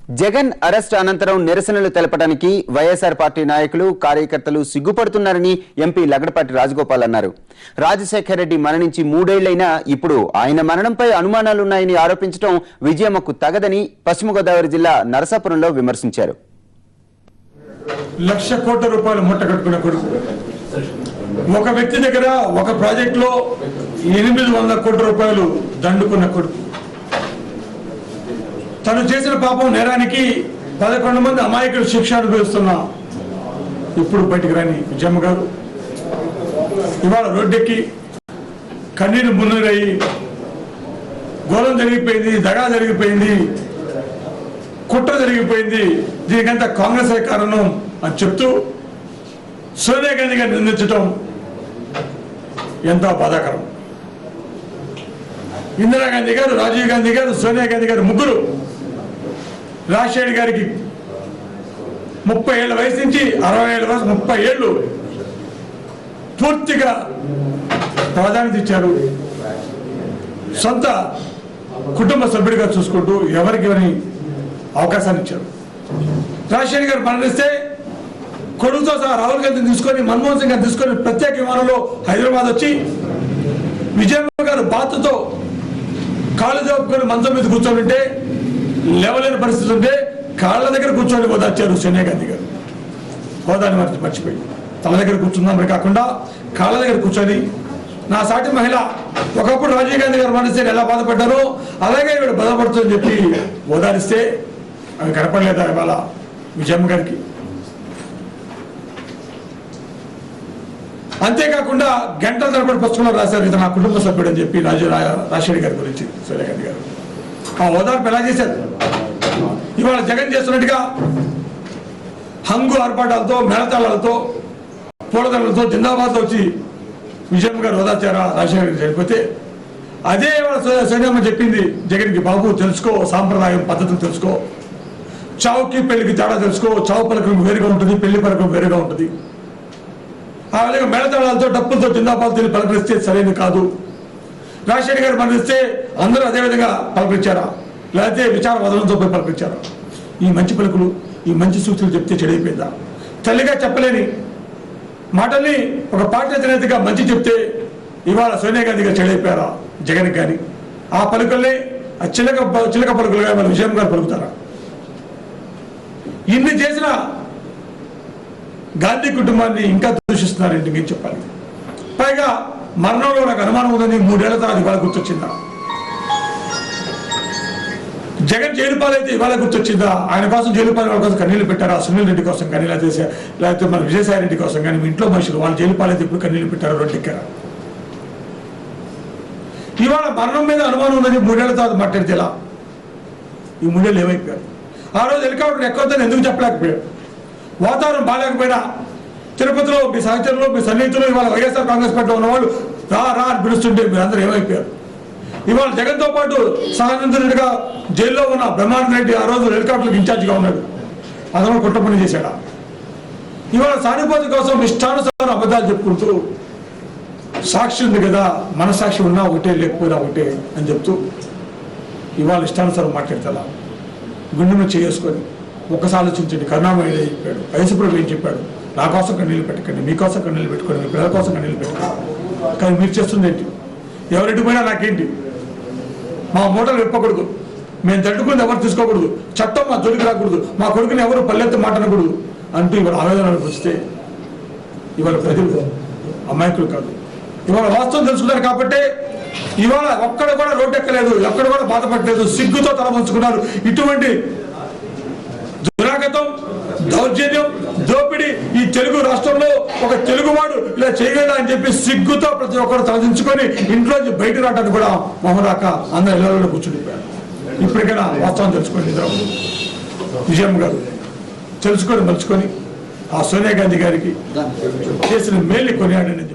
Jagan arrest అనంతరం నిరసనలు తెలపడానికి వైఎస్ఆర్ పార్టీ నాయకులు కార్యకర్తలు సిగ్గుపడుతున్నారని ఎంపీ లగడపాటి రాజగోపాల్ అన్నారు. రాజశేఖర్ రెడ్డి మరణించి 3 ఏళ్లైనా ఇప్పుడు ఆయన మరణంపై అనుమానాలున్నాయని ఆరోపించడం విజయమ్మకు తగదని పశ్చిమ గోదావరి జిల్లా నరసాపురంలో విమర్శించారు. 1,00,000 కోట్ల రూపాయలు మూటగట్టుకున్న కొడుకు, ఒక వ్యక్తి దగ్గర ఒక ప్రాజెక్టులో 800 కోట్ల రూపాయలు దండుకున్న కొడుకు, తను చేసిన పాపం నేరానికి 11 మంది అమాయకులు శిక్ష అనుభవిస్తున్నా ఇప్పుడు బయటికి రాని విజయమ్మ గారు ఇవాళ రోడ్డెక్కి కన్నీరు మున్నీరయ్యి ఘోరం జరిగిపోయింది, దగా జరిగిపోయింది, కుట్ర జరిగిపోయింది, దీనికంతా కాంగ్రెస్ కారణం అని చెప్తూ సోనియా గాంధీ గారిని నిందించడం ఎంతో బాధాకరం. ఇందిరాగాంధీ గారు, రాజీవ్ గాంధీ గారు, సోనియా గాంధీ గారు ముగ్గురు రాజశేఖర్ గారికి 30 ఏళ్ల వయసు నుంచి 60 ఏళ్ల వయసు 30 ఏళ్ళు పూర్తిగా ప్రాధాన్యత ఇచ్చారు. సొంత కుటుంబ సభ్యుడిగా చూసుకుంటూ ఎవరికి అవకాశాన్ని ఇచ్చారు. రాజశేఖర్ గారు మరణిస్తే కొడుకుతో సహా రాహుల్ గాంధీని తీసుకొని, మన్మోహన్ సింగ్ గారిని తీసుకొని ప్రత్యేక విమానంలో హైదరాబాద్ వచ్చి విజయమ్మ గారు బాతుతో కాళ్ళు జరుపుకొని మంచం మీద కూర్చోనుంటే, లేవలేని పరిస్థితి ఉంటే కాళ్ళ దగ్గర కూర్చొని ఓదార్చారు సోనియా గాంధీ గారు. హోదాని మర్చిపోయి తన దగ్గర కూర్చున్నామని కాకుండా కాళ్ళ దగ్గర కూర్చొని, నా సాటి మహిళ ఒకప్పుడు రాజీవ్ గాంధీ గారు మరణిస్తే ఎలా బాధపడ్డారో అలాగే వీడు బాధపడుతుందని చెప్పి ఓదారిస్తే అవి కనపడలేదా ఇవాళ విజయమ్మ గారికి? అంతేకాకుండా గంటల తరబడి పుస్తకంలో రాశారు, ఇది నా కుటుంబ సభ్యుడు అని చెప్పి రాజశేఖర్ గారి గురించి సోనియా గాంధీ గారు. ఆ ఓదార్పు ఎలా చేశారు? ఇవాళ జగన్ చేస్తున్నట్టుగా హంగు ఆర్పాటాలతో, మేళతాళాలతో, పూలదండలతో, జిందాబాద్తో వచ్చి విజయమ్మ గారు ఓదార్చారా రాజశేఖర్ గారు చనిపోతే? అదే ఇవాళ సోనియమ్మ చెప్పింది జగన్కి, బాబు తెలుసుకో, సాంప్రదాయం పద్ధతులు తెలుసుకో, చావుకి పెళ్లికి తేడా తెలుసుకో, చావు పలకం వేరుగా ఉంటుంది, పెళ్లి పలకం వేరుగా ఉంటుంది. ఆ విధంగా మేళతాళాలతో, డప్పులతో, జిందాబాద్ తిరిగి పలకరిస్తే సరైనది కాదు. రాజశేఖర్ గారు మరణిస్తే అందరూ అదేవిధంగా పలకరించారా, లేకపోతే విచార వదనంతో పోయి పలకరించారా? ఈ మంచి పలుకులు, ఈ మంచి సూచనలు చెప్తే చెడైపోయిందా? తల్లిగా చెప్పలేని మాటల్ని ఒక పార్టీ అధినేతగా మంచి చెప్తే ఇవాళ సోనియా గాంధీ గారు చెడైపోయారా జగన్ కానీ? ఆ పలుకుల్ని ఆ చిలక పలుకులుగా మన విజయమ్మ గారు పలుకుతారా? ఇన్ని చేసిన గాంధీ కుటుంబాన్ని ఇంకా దూషిస్తున్నారంటే మీరు చెప్పాలి. పైగా మరణంలో నాకు అనుమానం ఉందని 3 ఏళ్ల తర్వాత ఇవాళ గుర్తొచ్చిందా? జగన్ జైలు పాలైతే ఇవాళ గుర్తొచ్చిందా? ఆయన కోసం జైలు పాలైన వాళ్ళ కోసం కన్నీళ్లు పెట్టారా? సునీల్ రెడ్డి కోసం కానీ, లేకపోతే మన విజయసాయి రెడ్డి కోసం కానీ, మీ ఇంట్లో మనుషులు వాళ్ళు జైలు పాలైతే ఇప్పుడు కన్నీళ్లు పెట్టారా, రోడ్డెక్కారా? ఇవాళ మరణం మీద అనుమానం ఉందని 3 ఏళ్ల తర్వాత మాట్లాడితే ఎలా? ఈ 3 ఏళ్ళు ఏమైపోయారు? ఆ రోజు హెలికాప్టర్ ఎక్కొద్దని ఎందుకు చెప్పలేకపోయారు? వాతావరణం బాగాలేకపోయినా తిరుపతిలో మీ సహచరులు, మీ సన్నిహితులు, ఇవాళ వైఎస్ఆర్ కాంగ్రెస్ పార్టీలో ఉన్నవాళ్ళు రా అని పిలుస్తుంటే మీరందరూ ఏమైపోయారు? ఇవాళ జగన్తో పాటు సహానందరెడ్డిగా జైల్లో ఉన్న బ్రహ్మానంద రెడ్డి ఆ రోజు హెలికాప్టర్కి ఇన్ఛార్జిగా ఉన్నాడు, అతను కుట్ర పని చేశాడా? ఇవాళ సానుభూతి కోసం ఇష్టానుసారం అబద్ధాలు చెప్పుకుంటూ, సాక్షి ఉంది కదా, మనసాక్షి ఉన్నా ఒకటే లేకపోయినా ఒకటే అని చెప్తూ ఇవాళ ఇష్టానుసారం మాట్లాడతా గుండె మీద చేసుకొని ఒక్కసారి ఆలోచించండి. కరుణామయ్య ఏం చెప్పాడు, వయసుప్రభు ఏం చెప్పాడు? నా కోసం కన్నీళ్ళు పెట్టకండి, మీకోసం కన్నీళ్ళు పెట్టుకోండి, మీ పిల్లల కోసం కన్నీళ్ళు పెట్టుకోండి. కానీ మీరు చేస్తుంది ఏంటి? ఎవరెడ్డి పోయినా నాకేంటి, మా మూటలు విప్పకూడదు, మేము తట్టుకుంది ఎవరు తీసుకోకూడదు, చట్టం మా జోలికి రాకూడదు, మా కొడుకుని ఎవరు పల్లెత్తి మాట్లాడకూడదు అంటూ ఇవాళ ఆవేదనకు వస్తే ఇవాళ ప్రజలు అమాయకులు కాదు. ఇవాళ వాస్తవం తెలుసుకున్నారు కాబట్టి ఇవాళ ఒక్కడ కూడా రోడ్డు ఎక్కలేదు, ఎక్కడ కూడా బాధపడలేదు, సిగ్గుతో తలవంచుకున్నారు. ఇటువంటి దురాగతం, దౌర్జన్యం, దోపిడీ ఈ తెలుగు రాష్ట్రంలో ఒక తెలుగువాడు ఇలా చేయగలడా అని చెప్పి సిగ్గుతో ప్రతి ఒక్కరు తలదించుకొని ఇంట్లోంచి బయట రావడానికి కూడా మొహరాక అందరూ ఇళ్లలో కూర్చుండిపోయారు. ఇప్పటికైనా వాస్తవం తెలుసుకోండి. విజయమ్మ గారు తెలుసుకొని మలుచుకొని ఆ సోనియా గాంధీ గారికి చేసిన మేలు కొనియాడని